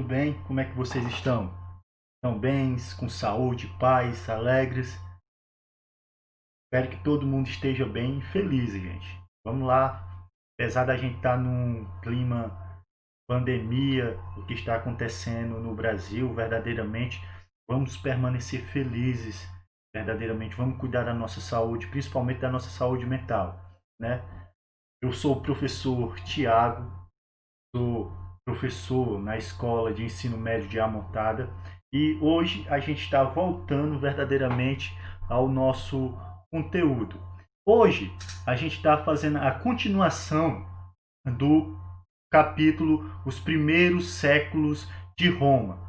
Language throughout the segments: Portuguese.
bem? Como é que vocês estão? Estão bem, com saúde, paz, alegres? Espero que todo mundo esteja bem e feliz, gente. Vamos lá. Apesar da gente estar num clima pandemia, o que está acontecendo no Brasil, verdadeiramente, vamos permanecer felizes, verdadeiramente. Vamos cuidar da nossa saúde, principalmente da nossa saúde mental, né? Eu sou o professor Tiago, sou professor na escola de ensino médio de Amontada e hoje a gente está voltando verdadeiramente ao nosso conteúdo. Hoje a gente está fazendo a continuação do capítulo Os Primeiros Séculos de Roma.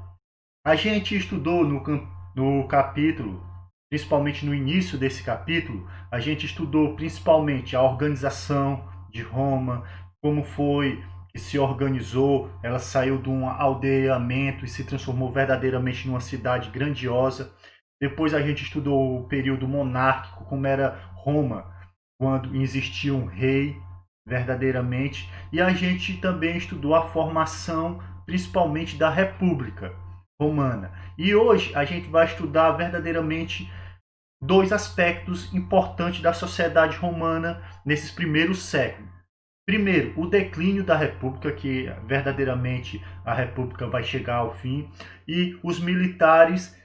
A gente estudou no capítulo, principalmente no início desse capítulo, a gente estudou principalmente a organização de Roma, como foi que se organizou, ela saiu de um aldeamento e se transformou verdadeiramente numa cidade grandiosa. Depois a gente estudou o período monárquico, como era Roma, quando existia um rei verdadeiramente, e a gente também estudou a formação principalmente da República Romana. E hoje a gente vai estudar verdadeiramente dois aspectos importantes da sociedade romana nesses primeiros séculos. Primeiro, o declínio da República, que verdadeiramente a República vai chegar ao fim, e os militares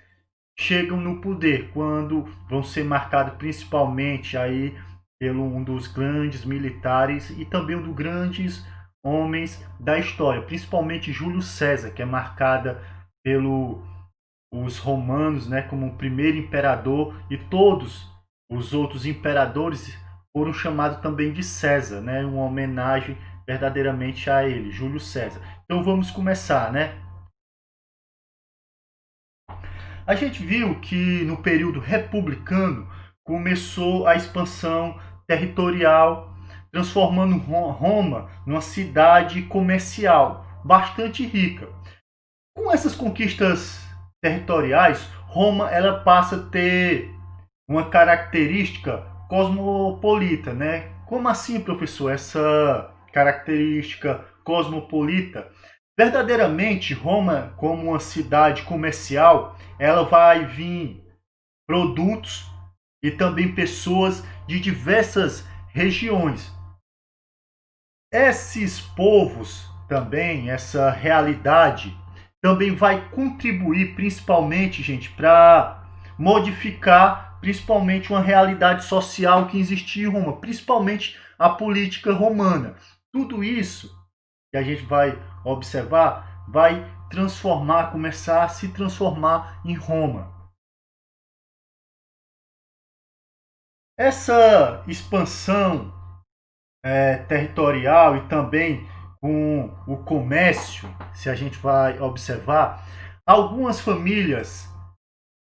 chegam no poder, quando vão ser marcados principalmente aí pelo um dos grandes militares e também um dos grandes homens da história, principalmente Júlio César, que é marcada pelos romanos, né, como o primeiro imperador, e todos os outros imperadores foram chamados também de César, né, uma homenagem verdadeiramente a ele, Júlio César. Então vamos começar, né? A gente viu que no período republicano começou a expansão territorial, transformando Roma numa cidade comercial bastante rica. Com essas conquistas territoriais, Roma ela passa a ter uma característica cosmopolita, né? Como assim, professor, essa característica cosmopolita? Verdadeiramente, Roma, como uma cidade comercial, ela vai vir produtos e também pessoas de diversas regiões. Esses povos também, essa realidade, também vai contribuir principalmente, gente, para modificar principalmente uma realidade social que existia em Roma, principalmente a política romana. Tudo isso que a gente vai observar vai transformar, começar a se transformar em Roma. Essa expansão territorial e também com o comércio, se a gente vai observar, algumas famílias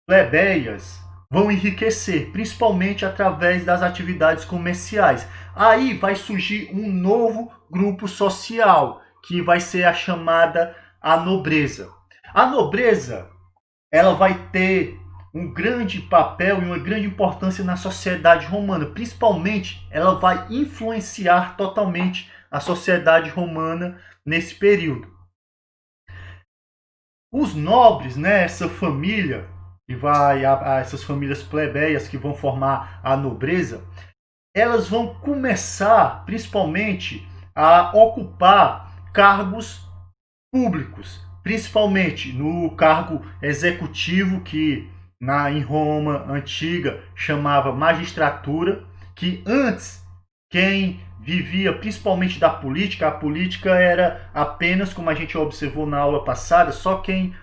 plebeias vão enriquecer, principalmente através das atividades comerciais. Aí vai surgir um novo grupo social, que vai ser a chamada a nobreza. A nobreza, ela vai ter um grande papel e uma grande importância na sociedade romana. Principalmente, ela vai influenciar totalmente a sociedade romana nesse período. Os nobres, né, essa família que vai essas famílias plebeias que vão formar a nobreza, elas vão começar principalmente a ocupar cargos públicos, principalmente no cargo executivo, que em Roma antiga chamava magistratura, que antes quem vivia principalmente da política, a política era apenas, como a gente observou na aula passada, só quem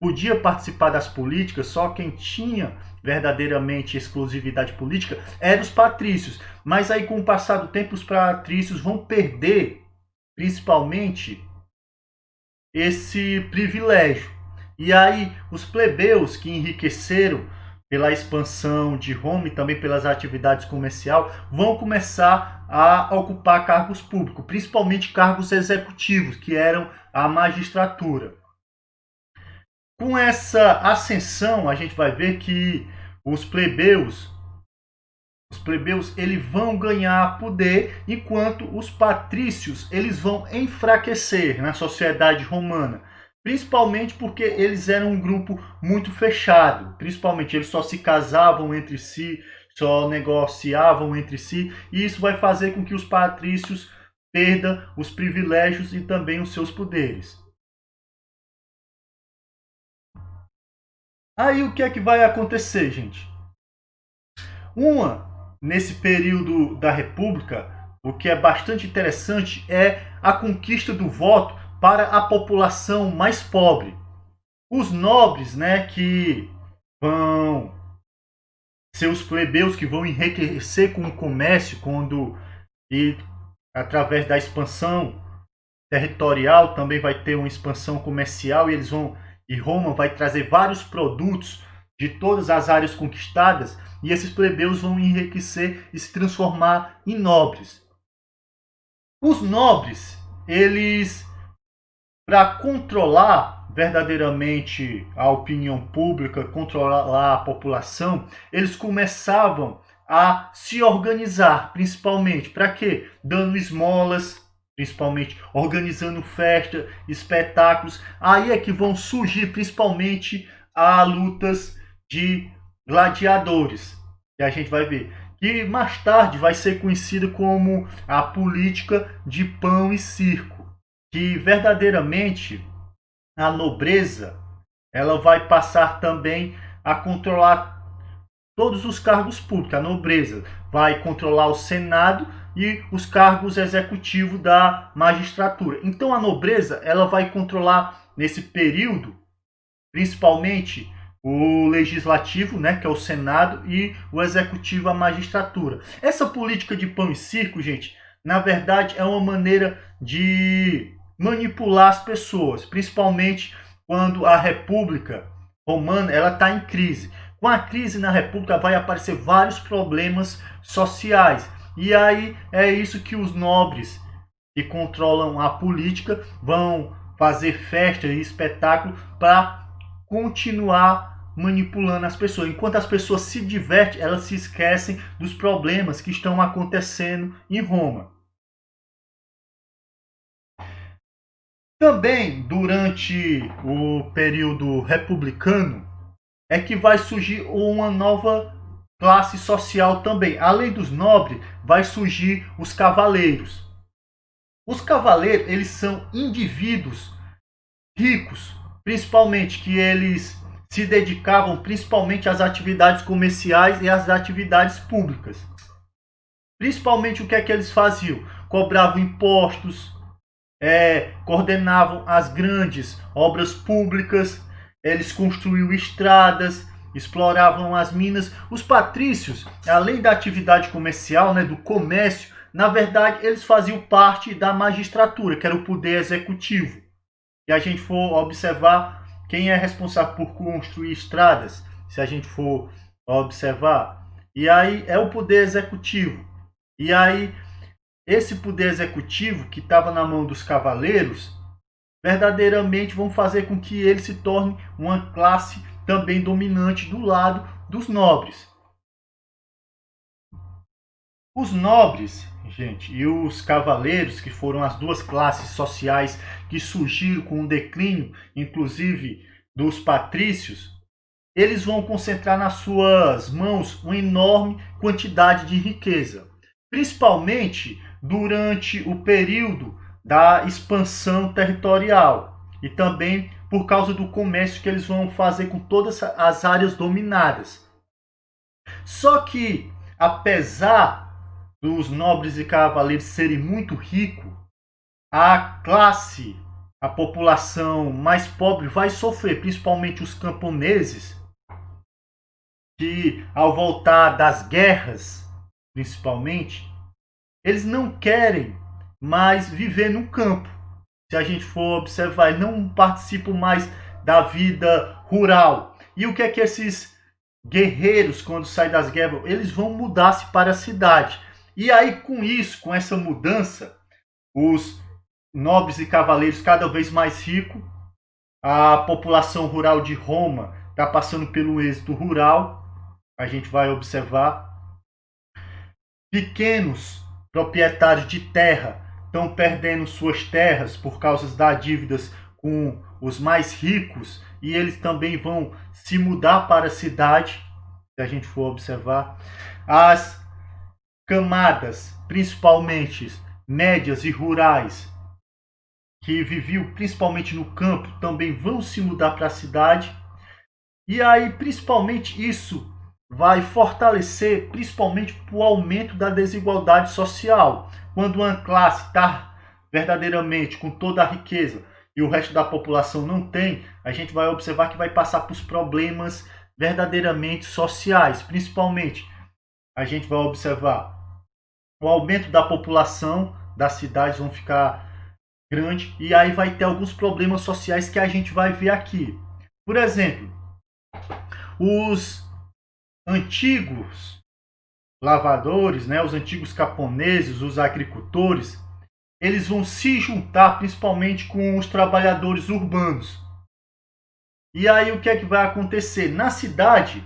podia participar das políticas, só quem tinha verdadeiramente exclusividade política eram os patrícios. Mas aí, com o passar do tempo, os patrícios vão perder principalmente esse privilégio. E aí os plebeus que enriqueceram pela expansão de Roma e também pelas atividades comerciais vão começar a ocupar cargos públicos, principalmente cargos executivos, que eram a magistratura. Com essa ascensão, a gente vai ver que os plebeus eles vão ganhar poder, enquanto os patrícios eles vão enfraquecer na sociedade romana. Principalmente porque eles eram um grupo muito fechado. Principalmente eles só se casavam entre si, só negociavam entre si, e isso vai fazer com que os patrícios perdam os privilégios e também os seus poderes. Aí o que é que vai acontecer, gente? Nesse período da República, o que é bastante interessante é a conquista do voto para a população mais pobre. Os nobres, né, que vão ser os plebeus que vão enriquecer com o comércio e através da expansão territorial também vai ter uma expansão comercial e Roma vai trazer vários produtos de todas as áreas conquistadas e esses plebeus vão enriquecer e se transformar em nobres. Os nobres, eles, para controlar verdadeiramente a opinião pública, controlar a população, eles começavam a se organizar, principalmente, para quê? Dando esmolas, principalmente organizando festa, espetáculos. Aí é que vão surgir principalmente as lutas de gladiadores, que a gente vai ver, que mais tarde vai ser conhecida como a política de pão e circo, que verdadeiramente a nobreza ela vai passar também a controlar todos os cargos públicos. A nobreza vai controlar o Senado e os cargos executivos da magistratura. Então a nobreza ela vai controlar nesse período, principalmente o legislativo, né, que é o Senado, e o executivo, a magistratura. Essa política de pão e circo, gente, na verdade é uma maneira de manipular as pessoas, principalmente quando a República Romana ela está em crise. Com a crise na República vai aparecer vários problemas sociais. E aí é isso que os nobres que controlam a política vão fazer festa e espetáculo para continuar manipulando as pessoas. Enquanto as pessoas se divertem, elas se esquecem dos problemas que estão acontecendo em Roma. Também durante o período republicano é que vai surgir uma nova classe social também. Além dos nobres, vai surgir os cavaleiros. Os cavaleiros, eles são indivíduos ricos, principalmente que eles se dedicavam principalmente às atividades comerciais e às atividades públicas. Principalmente o que é que eles faziam? Cobravam impostos, coordenavam as grandes obras públicas, eles construíam estradas, exploravam as minas. Os patrícios, além da atividade comercial, né, do comércio, na verdade eles faziam parte da magistratura, que era o poder executivo. E a gente for observar quem é responsável por construir estradas, se a gente for observar, e aí é o poder executivo. E aí esse poder executivo que estava na mão dos cavaleiros, verdadeiramente vão fazer com que ele se torne uma classe também dominante do lado dos nobres. Os nobres, gente, e os cavaleiros, que foram as duas classes sociais que surgiram com o declínio, inclusive dos patrícios, eles vão concentrar nas suas mãos uma enorme quantidade de riqueza, principalmente durante o período da expansão territorial e também por causa do comércio que eles vão fazer com todas as áreas dominadas. Só que, apesar dos nobres e cavaleiros serem muito ricos, a população mais pobre vai sofrer, principalmente os camponeses, que ao voltar das guerras, principalmente, eles não querem mais viver no campo. Se a gente for observar, eles não participam mais da vida rural. E o que é que esses guerreiros, quando saem das guerras, eles vão mudar-se para a cidade. E aí, com isso, com essa mudança, os nobres e cavaleiros cada vez mais ricos, a população rural de Roma está passando pelo êxodo rural, a gente vai observar. Pequenos proprietários de terra estão perdendo suas terras por causa das dívidas com os mais ricos e eles também vão se mudar para a cidade, se a gente for observar. As camadas, principalmente médias e rurais, que viviam principalmente no campo, também vão se mudar para a cidade. E aí, principalmente isso vai fortalecer, principalmente o aumento da desigualdade social. Quando uma classe está verdadeiramente com toda a riqueza e o resto da população não tem, a gente vai observar que vai passar por problemas verdadeiramente sociais. Principalmente, a gente vai observar o aumento da população, das cidades vão ficar grande, e aí vai ter alguns problemas sociais que a gente vai ver aqui. Por exemplo, os antigos lavradores, né, os antigos camponeses, os agricultores, eles vão se juntar principalmente com os trabalhadores urbanos. E aí o que é que vai acontecer? Na cidade,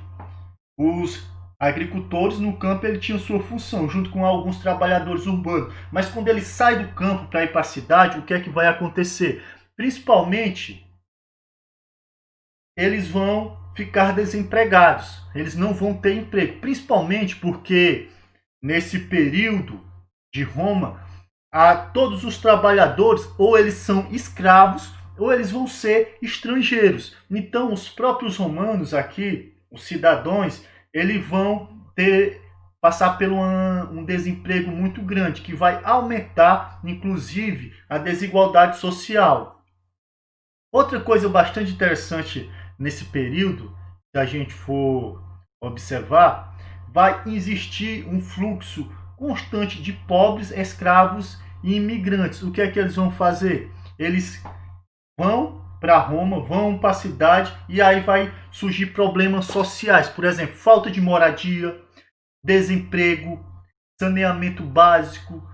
os agricultores no campo ele tinha sua função, junto com alguns trabalhadores urbanos. Mas quando ele sai do campo para ir para a cidade, o que é que vai acontecer? Principalmente, eles vão ficar desempregados. Eles não vão ter emprego. Principalmente porque, nesse período de Roma, todos os trabalhadores, ou eles são escravos, ou eles vão ser estrangeiros. Então, os próprios romanos aqui, os cidadãos, eles vão passar por um desemprego muito grande, que vai aumentar, inclusive, a desigualdade social. Outra coisa bastante interessante nesse período, se a gente for observar, vai existir um fluxo constante de pobres, escravos e imigrantes. O que é que eles vão fazer? Eles vão para Roma, vão para a cidade e aí vai surgir problemas sociais. Por exemplo, falta de moradia, desemprego, saneamento básico,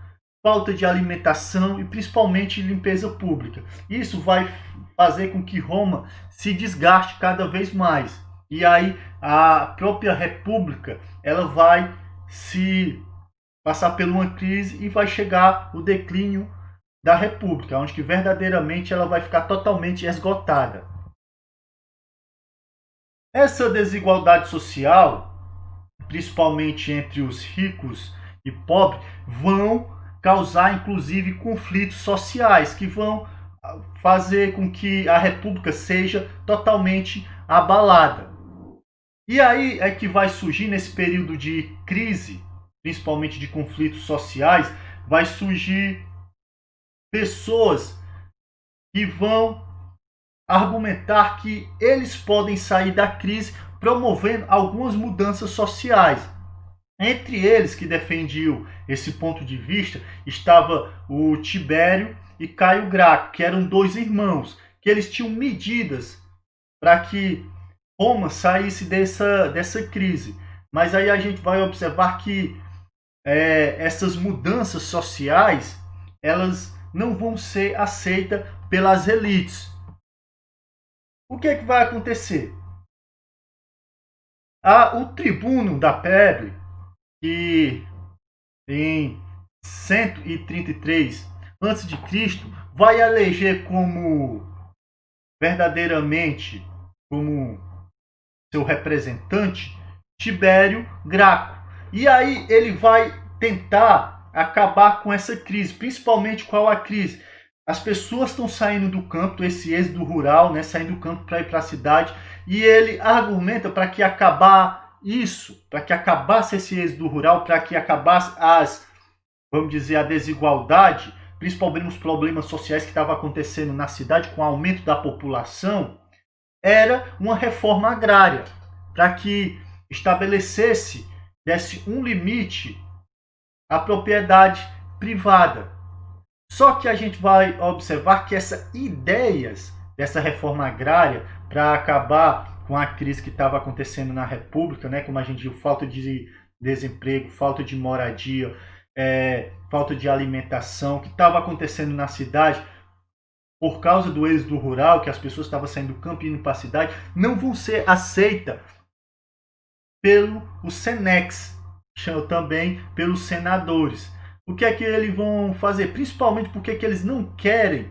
falta de alimentação e principalmente limpeza pública. Isso vai fazer com que Roma se desgaste cada vez mais. E aí a própria república ela vai se passar por uma crise e vai chegar o declínio da república, onde que verdadeiramente ela vai ficar totalmente esgotada. Essa desigualdade social, principalmente entre os ricos e pobres, vão causar inclusive conflitos sociais que vão fazer com que a república seja totalmente abalada. E aí é que vai surgir nesse período de crise, principalmente de conflitos sociais, vai surgir pessoas que vão argumentar que eles podem sair da crise promovendo algumas mudanças sociais. Entre eles que defendiam esse ponto de vista estava o Tibério e Caio Graco, que eram dois irmãos, que eles tinham medidas para que Roma saísse dessa crise. Mas aí a gente vai observar que essas mudanças sociais elas não vão ser aceitas pelas elites. O que é que vai acontecer? O tribuno da plebe, que em 133 a.C., vai eleger como verdadeiramente como seu representante Tibério Graco. E aí ele vai tentar acabar com essa crise. Principalmente qual a crise? As pessoas estão saindo do campo, esse êxodo rural, né, saindo do campo para ir para a cidade, e ele argumenta para que acabar isso, para que acabasse esse êxodo rural, para que acabasse vamos dizer, a desigualdade, principalmente os problemas sociais que estavam acontecendo na cidade com o aumento da população, era uma reforma agrária, para que estabelecesse, desse um limite à propriedade privada. Só que a gente vai observar que essas ideias dessa reforma agrária para acabar com a crise que estava acontecendo na República, né, como a gente viu, falta de desemprego, falta de moradia, falta de alimentação, que estava acontecendo na cidade por causa do êxodo rural, que as pessoas estavam saindo do campo e indo para a cidade, não vão ser aceitas pelo Senex, também pelos senadores. O que é que eles vão fazer? Principalmente porque que eles não querem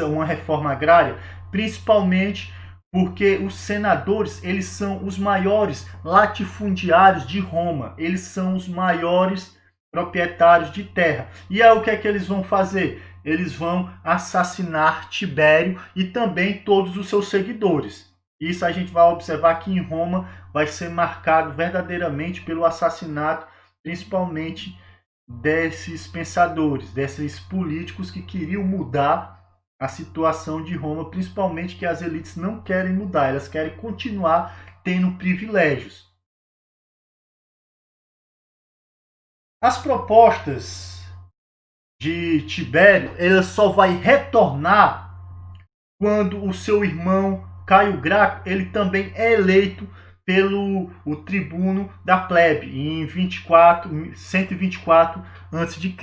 uma reforma agrária? Principalmente porque os senadores, eles são os maiores latifundiários de Roma, eles são os maiores proprietários de terra. E aí o que é que eles vão fazer? Eles vão assassinar Tibério e também todos os seus seguidores. Isso a gente vai observar que em Roma vai ser marcado verdadeiramente pelo assassinato, principalmente desses pensadores, desses políticos que queriam mudar a situação de Roma, principalmente que as elites não querem mudar, elas querem continuar tendo privilégios. As propostas de Tibério, ela só vai retornar quando o seu irmão Caio Graco, ele também é eleito pelo o tribuno da plebe em 124 a.C.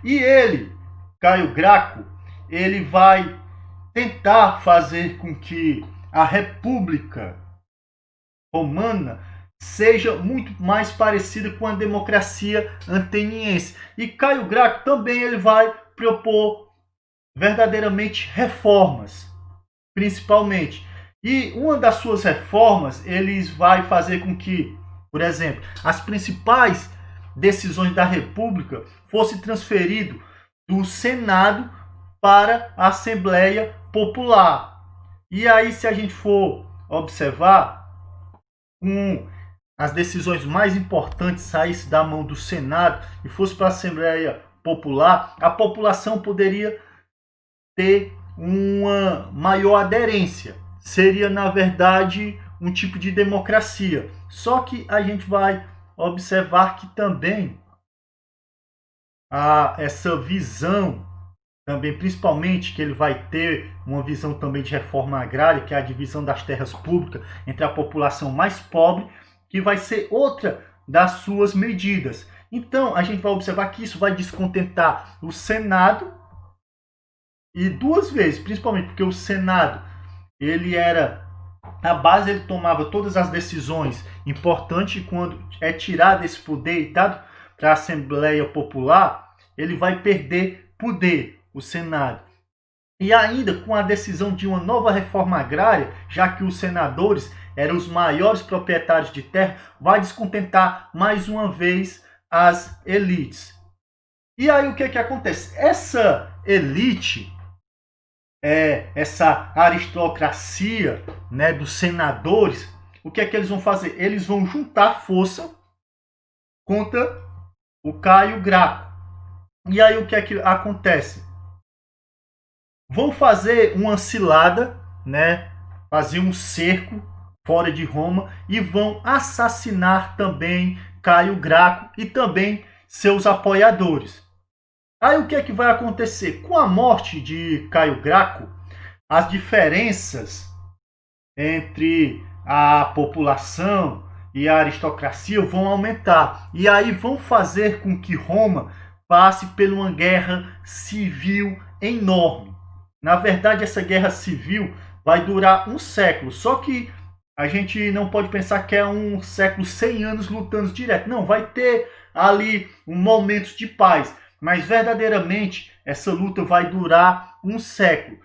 E ele, Caio Graco, ele vai tentar fazer com que a República Romana seja muito mais parecida com a democracia ateniense. E Caio Graco também ele vai propor verdadeiramente reformas, principalmente. E uma das suas reformas, eles vai fazer com que, por exemplo, as principais decisões da República fossem transferidas do Senado para a Assembleia Popular. E aí, se a gente for observar, as decisões mais importantes saíssem da mão do Senado e fosse para a Assembleia Popular, a população poderia ter uma maior aderência. Seria, na verdade, um tipo de democracia. Só que a gente vai observar que também há essa visão, também principalmente que ele vai ter uma visão também de reforma agrária, que é a divisão das terras públicas entre a população mais pobre, que vai ser outra das suas medidas. Então, a gente vai observar que isso vai descontentar o Senado, e duas vezes, principalmente porque o Senado, ele era a base, ele tomava todas as decisões importantes, quando é tirado esse poder e dado para a Assembleia Popular, ele vai perder poder, o Senado. E ainda com a decisão de uma nova reforma agrária, já que os senadores eram os maiores proprietários de terra, vai descontentar mais uma vez as elites. E aí o que acontece? Essa elite, essa aristocracia, né, dos senadores, o que eles vão fazer? Eles vão juntar força contra o Caio Graco. E aí o que acontece? Vão fazer uma cilada, né, fazer um cerco fora de Roma e vão assassinar também Caio Graco e também seus apoiadores. Aí o que vai acontecer? Com a morte de Caio Graco, as diferenças entre a população e a aristocracia vão aumentar. E aí vão fazer com que Roma passe por uma guerra civil enorme. Na verdade, essa guerra civil vai durar um século. Só que a gente não pode pensar que é um século, 100 anos lutando direto. Não, vai ter ali momentos de paz. Mas verdadeiramente essa luta vai durar um século.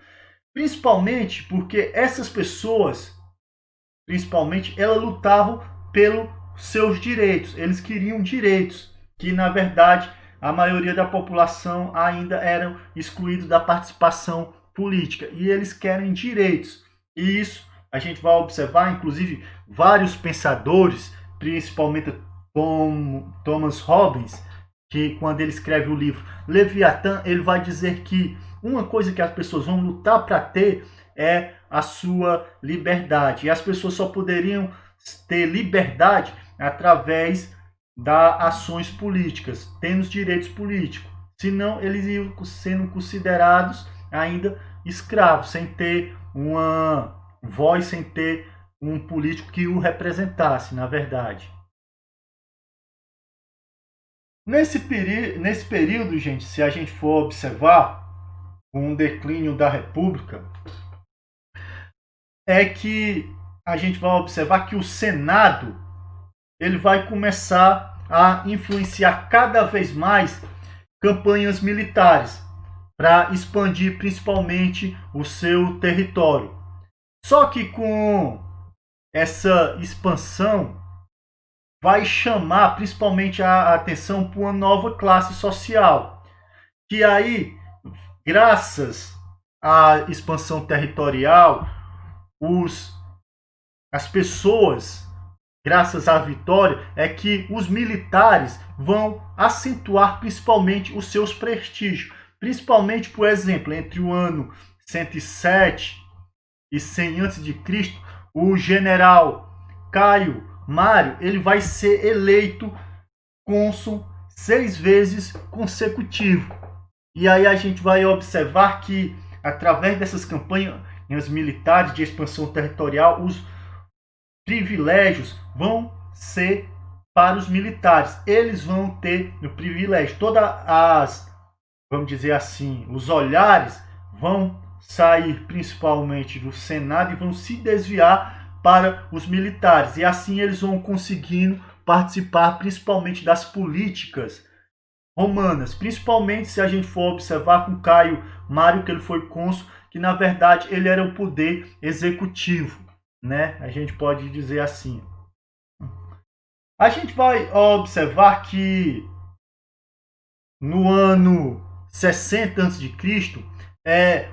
Principalmente porque essas pessoas, elas lutavam pelos seus direitos. Eles queriam direitos que, na verdade, a maioria da população ainda eram excluídos da participação política. E eles querem direitos. E isso a gente vai observar, inclusive, vários pensadores, principalmente Thomas Hobbes, que quando ele escreve o livro Leviatã, ele vai dizer que uma coisa que as pessoas vão lutar para ter é a sua liberdade. E as pessoas só poderiam ter liberdade através das ações políticas, tendo os direitos políticos. Senão, eles iam sendo considerados ainda escravos, sem ter uma voz, sem ter um político que o representasse, na verdade. Nesse período, gente, se a gente for observar com o declínio da República, é que a gente vai observar que o Senado ele vai começar a influenciar cada vez mais campanhas militares. para expandir principalmente o seu território. Só que com essa expansão vai chamar principalmente a atenção para uma nova classe social, que aí, graças à expansão territorial, as pessoas, graças à vitória, é que os militares vão acentuar principalmente os seus prestígios. Principalmente, por exemplo, entre o ano 107 e 100 a.C., o general Caio Mário ele vai ser eleito cônsul 6 vezes consecutivo. E aí a gente vai observar que, através dessas campanhas militares de expansão territorial, os privilégios vão ser para os militares. Eles vão ter o privilégio. Todas as, vamos dizer assim, os olhares vão sair principalmente do Senado e vão se desviar para os militares. E assim eles vão conseguindo participar principalmente das políticas romanas. Principalmente se a gente for observar com Caio Mário, que ele foi cônsul, que na verdade ele era o poder executivo, né? A gente pode dizer assim. A gente vai observar que no ano 60 a.C.,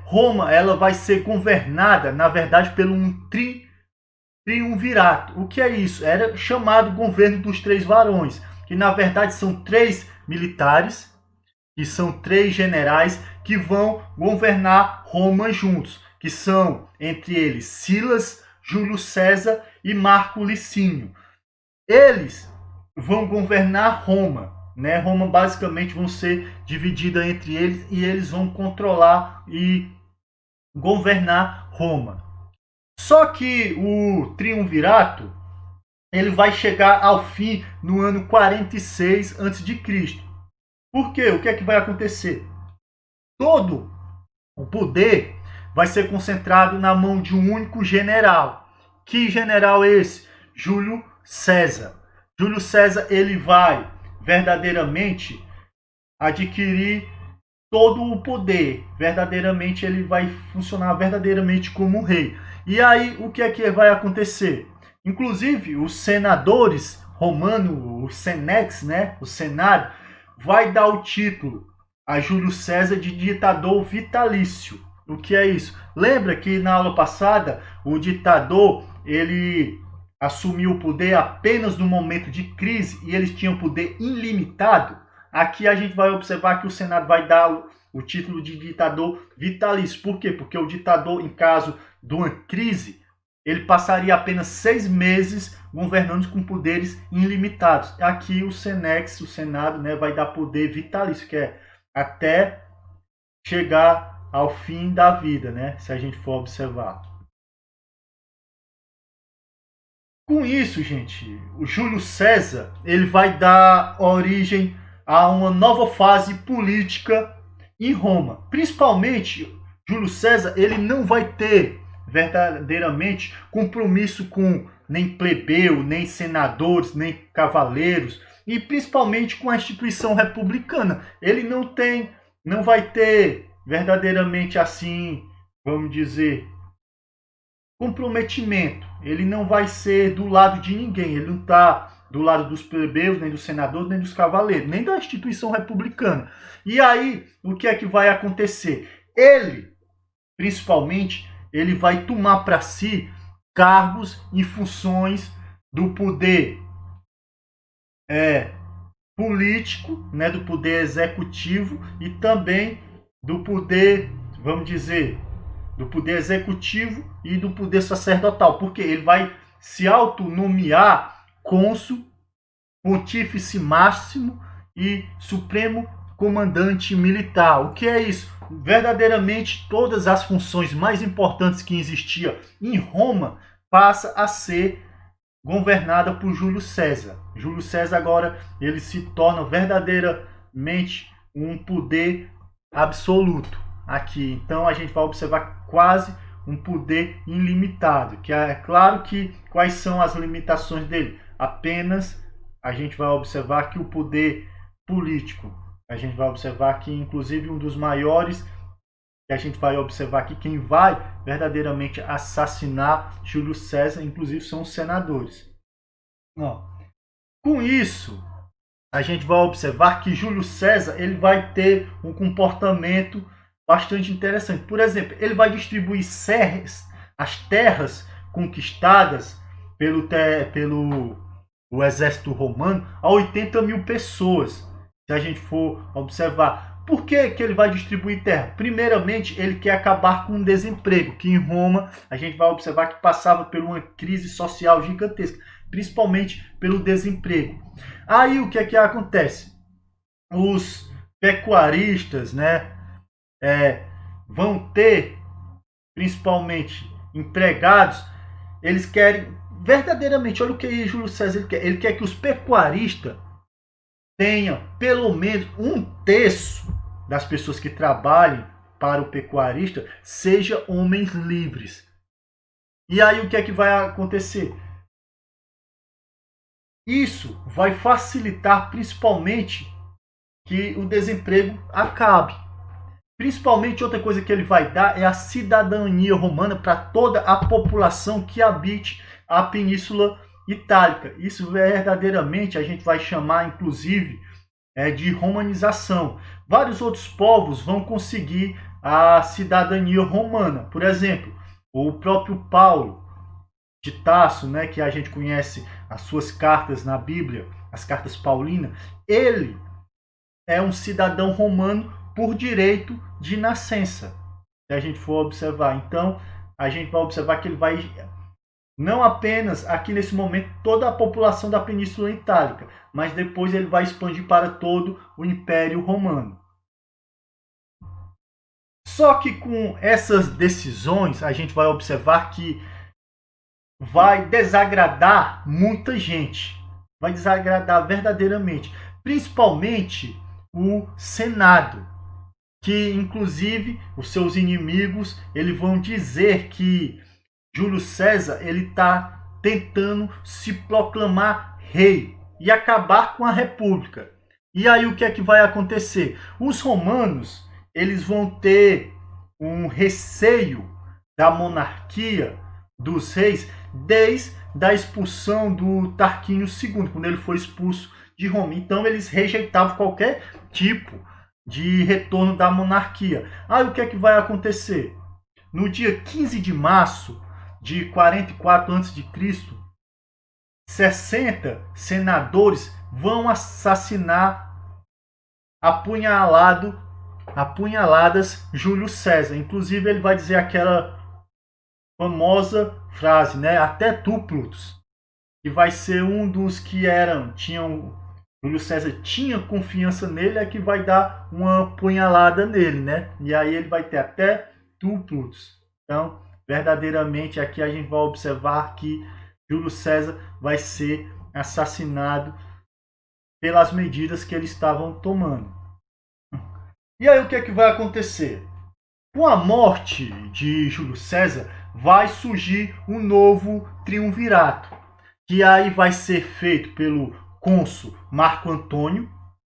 Roma ela vai ser governada, na verdade, pelo um triunvirato. O que é isso? Era chamado governo dos 3 varões, que na verdade são 3 militares, que são 3 generais que vão governar Roma juntos, que são, entre eles, Silas, Júlio César e Marco Licínio. Eles vão governar Roma, né? Roma basicamente vão ser dividida entre eles e eles vão controlar e governar Roma. Só que o triunvirato ele vai chegar ao fim no ano 46 a.C. Por quê? O que é que vai acontecer? Todo o poder vai ser concentrado na mão de um único general. Que general é esse? Júlio César. Júlio César ele vai verdadeiramente adquirir todo o poder. Verdadeiramente ele vai funcionar verdadeiramente como um rei. E aí o que é que vai acontecer? Inclusive os senadores romanos, o Senex, né, o Senado, vai dar o título a Júlio César de ditador vitalício. O que é isso? Lembra que na aula passada o ditador ele assumiu o poder apenas no momento de crise e eles tinham poder ilimitado? Aqui a gente vai observar que o Senado vai dar o título de ditador vitalício. Por quê? Porque o ditador, em caso de uma crise, ele passaria apenas 6 meses governando com poderes ilimitados. Aqui o Senex, o Senado, né, vai dar poder vitalício, que é até chegar ao fim da vida, né, se a gente for observar. Com isso, gente, o Júlio César ele vai dar origem a uma nova fase política em Roma. Principalmente, Júlio César ele não vai ter verdadeiramente compromisso com nem plebeu, nem senadores, nem cavaleiros, e principalmente com a instituição republicana. Ele não vai ter verdadeiramente assim, vamos dizer, comprometimento. Ele não vai ser do lado de ninguém. Ele não está do lado dos plebeus, nem dos senadores, nem dos cavaleiros, nem da instituição republicana. E aí, o que é que vai acontecer? Ele, principalmente, ele vai tomar para si cargos e funções do poder político, né, do poder executivo e também do poder, vamos dizer, do poder executivo e do poder sacerdotal, porque ele vai se autonomear cônsul, pontífice máximo e supremo comandante militar. O que é isso? Verdadeiramente todas as funções mais importantes que existiam em Roma passa a ser governada por Júlio César. Júlio César agora ele se torna verdadeiramente um poder absoluto aqui. Então a gente vai observar quase um poder ilimitado, que é claro que quais são as limitações dele? Apenas a gente vai observar que o poder político, a gente vai observar que inclusive um dos maiores E a gente vai observar que quem vai verdadeiramente assassinar Júlio César, inclusive, são os senadores. Ó, com isso, a gente vai observar que Júlio César ele vai ter um comportamento bastante interessante. Por exemplo, ele vai distribuir as terras conquistadas pelo o exército romano a 80 mil pessoas. Se a gente for observar. Por que, que ele vai distribuir terra? Primeiramente, ele quer acabar com o desemprego, que em Roma a gente vai observar que passava por uma crise social gigantesca, principalmente pelo desemprego. Aí o que é que acontece? Os pecuaristas, né, vão ter, principalmente empregados, eles querem verdadeiramente, olha o que Júlio César quer. Ele quer que os pecuaristas tenham pelo menos 1/3 das pessoas que trabalhem para o pecuarista sejam homens livres. E aí o que é que vai acontecer? Isso vai facilitar principalmente que o desemprego acabe. Principalmente outra coisa que ele vai dar é a cidadania romana para toda a população que habite a Península Itálica. Isso verdadeiramente a gente vai chamar inclusive de romanização. Vários outros povos vão conseguir a cidadania romana. Por exemplo, o próprio Paulo de Tarso, né, que a gente conhece as suas cartas na Bíblia, as cartas paulinas, ele é um cidadão romano por direito de nascença. Se a gente for observar, então a gente vai observar que ele vai não apenas aqui nesse momento toda a população da Península Itálica, mas depois ele vai expandir para todo o Império Romano. Só que com essas decisões a gente vai observar que vai desagradar muita gente, vai desagradar verdadeiramente, principalmente o Senado, que inclusive os seus inimigos eles vão dizer que Júlio César ele está tentando se proclamar rei e acabar com a república. E aí o que é que vai acontecer? Os romanos eles vão ter um receio da monarquia dos reis desde a expulsão do Tarquínio II, quando ele foi expulso de Roma. Então eles rejeitavam qualquer tipo de retorno da monarquia. Aí o que é que vai acontecer? No dia 15 de março de 44 a.C., 60 senadores vão assassinar apunhaladas Júlio César. Inclusive ele vai dizer aquela famosa frase, né? Até tu, Plutus, que vai ser um dos que Júlio César tinha confiança nele, é que vai dar uma punhalada nele, né? E aí ele vai ter até tu, Plutus. Então, verdadeiramente aqui a gente vai observar que Júlio César vai ser assassinado pelas medidas que eles estavam tomando. E aí o que é que vai acontecer? Com a morte de Júlio César, vai surgir um novo triunvirato, que aí vai ser feito pelo cônsul Marco Antônio,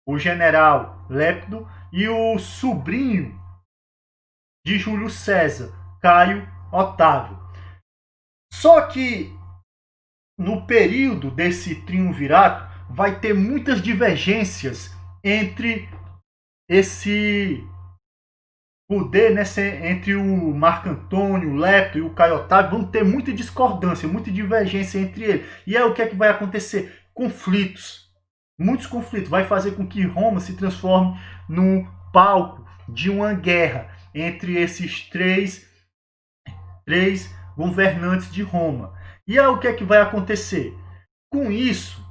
o general Lépido e o sobrinho de Júlio César, Caio Otávio. Só que no período desse triunvirato vai ter muitas divergências entre esse poder, né, entre o Marco Antônio, o Lépido e o Caio Otávio. Vão ter muita discordância, muita divergência entre eles. E aí o que é que vai acontecer? Conflitos. Muitos conflitos. Vai fazer com que Roma se transforme num palco de uma guerra entre esses três governantes de Roma. E aí o que é que vai acontecer? Com isso,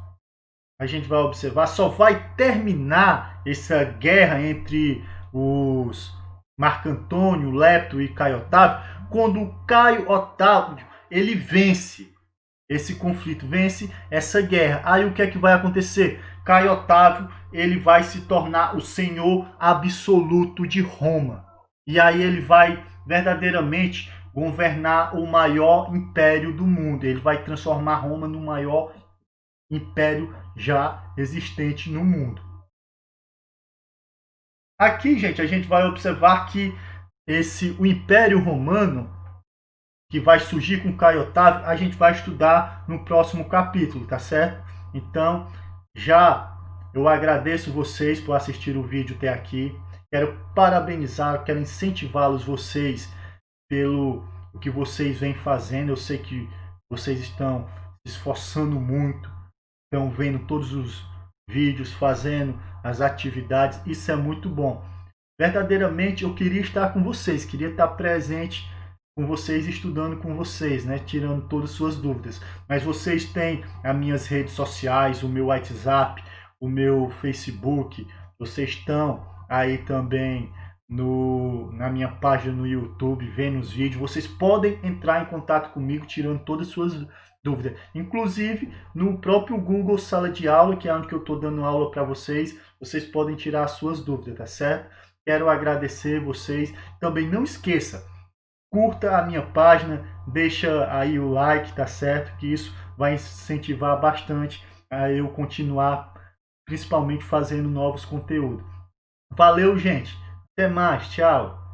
a gente vai observar, só vai terminar essa guerra entre os Marco Antônio, Lépido e Caio Otávio, quando Caio Otávio ele vence esse conflito, vence essa guerra. Aí o que é que vai acontecer? Caio Otávio ele vai se tornar o senhor absoluto de Roma. E aí ele vai verdadeiramente governar o maior império do mundo. Ele vai transformar Roma no maior império já existente no mundo. Aqui, gente, a gente vai observar que o Império Romano, que vai surgir com Caio Otávio, a gente vai estudar no próximo capítulo, tá certo? Então, já eu agradeço vocês por assistir o vídeo até aqui. Quero parabenizar, quero incentivá-los vocês pelo que vocês vêm fazendo. Eu sei que vocês estão se esforçando muito, estão vendo todos os vídeos, fazendo as atividades. Isso é muito bom. Verdadeiramente eu queria estar com vocês, queria estar presente com vocês, estudando com vocês, né? Tirando todas as suas dúvidas. Mas vocês têm as minhas redes sociais, o meu WhatsApp, o meu Facebook, vocês estão aí também na minha página no YouTube, vendo os vídeos. Vocês podem entrar em contato comigo, tirando todas as suas dúvidas. Inclusive, no próprio Google Sala de Aula, que é onde eu estou dando aula para vocês, vocês podem tirar as suas dúvidas, tá certo? Quero agradecer vocês. Também não esqueça, curta a minha página, deixa aí o like, tá certo? Que isso vai incentivar bastante a eu continuar, principalmente fazendo novos conteúdos. Valeu, gente. Até mais. Tchau.